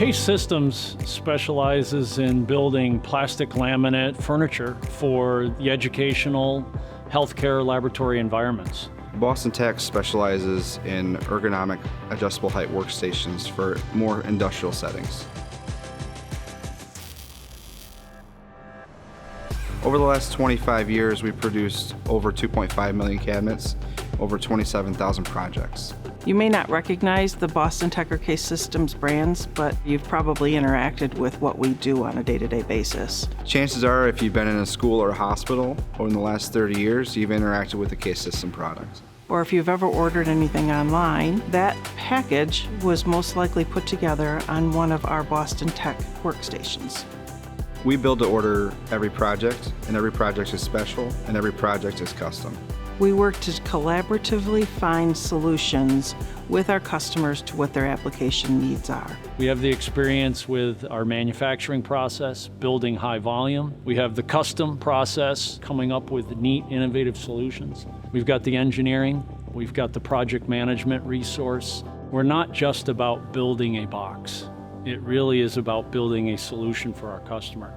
Case Systems specializes in building plastic laminate furniture for the educational, healthcare, laboratory environments. BOSTONtec specializes in ergonomic adjustable height workstations for more industrial settings. Over the last 25 years, we've produced over 2.5 million cabinets, over 27,000 projects. You may not recognize the BOSTONtec or Case Systems brands, but you've probably interacted with what we do on a day-to-day basis. Chances are, if you've been in a school or a hospital or in the last 30 years, you've interacted with a Case System product. Or if you've ever ordered anything online, that package was most likely put together on one of our BOSTONtec workstations. We build to order every project, and every project is special, and every project is custom. We work to collaboratively find solutions with our customers to what their application needs are. We have the experience with our manufacturing process, building high volume. We have the custom process, coming up with neat, innovative solutions. We've got the engineering. We've got the project management resource. We're not just about building a box. It really is about building a solution for our customer.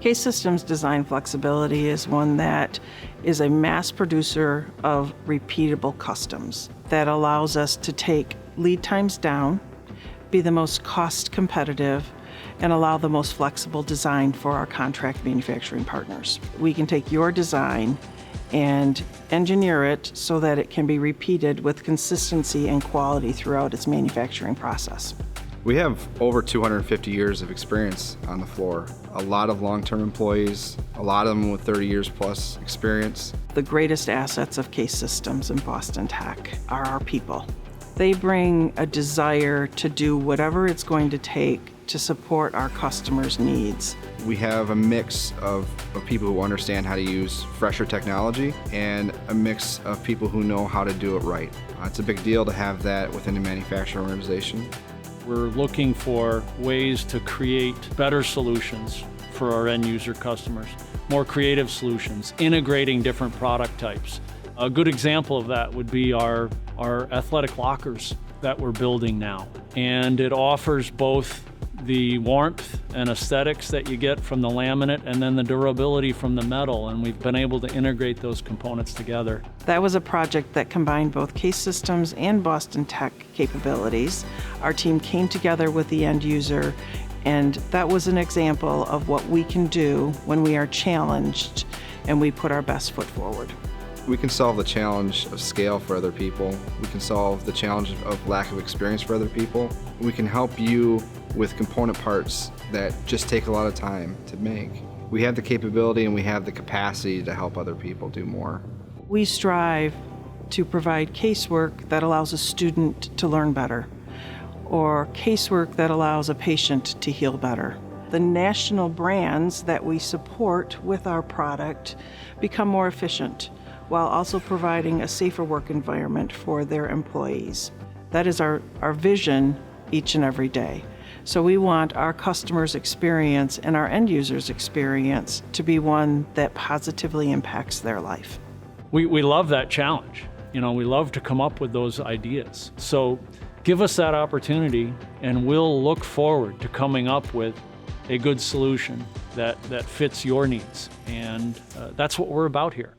Case Systems design flexibility is one that is a mass producer of repeatable customs that allows us to take lead times down, be the most cost competitive, and allow the most flexible design for our contract manufacturing partners. We can take your design and engineer it so that it can be repeated with consistency and quality throughout its manufacturing process. We have over 250 years of experience on the floor. A lot of long-term employees, a lot of them with 30 years plus experience. The greatest assets of Case Systems and BOSTONtec are our people. They bring a desire to do whatever it's going to take to support our customers' needs. We have a mix of people who understand how to use fresher technology and a mix of people who know how to do it right. It's a big deal to have that within a manufacturing organization. We're looking for ways to create better solutions for our end user customers, more creative solutions, integrating different product types. A good example of that would be our athletic lockers that we're building now. And it offers both the warmth and aesthetics that you get from the laminate and then the durability from the metal, and we've been able to integrate those components together. That was a project that combined both Case Systems and BOSTONtec capabilities. Our team came together with the end user, and that was an example of what we can do when we are challenged and we put our best foot forward. We can solve the challenge of scale for other people. We can solve the challenge of lack of experience for other people. We can help you with component parts that just take a lot of time to make. We have the capability and we have the capacity to help other people do more. We strive to provide casework that allows a student to learn better, or casework that allows a patient to heal better. The national brands that we support with our product become more efficient, while also providing a safer work environment for their employees. That is our vision each and every day. So we want our customers' experience and our end users' experience to be one that positively impacts their life. We love that challenge. You know, we love to come up with those ideas. So give us that opportunity and we'll look forward to coming up with a good solution that fits your needs. And that's what we're about here.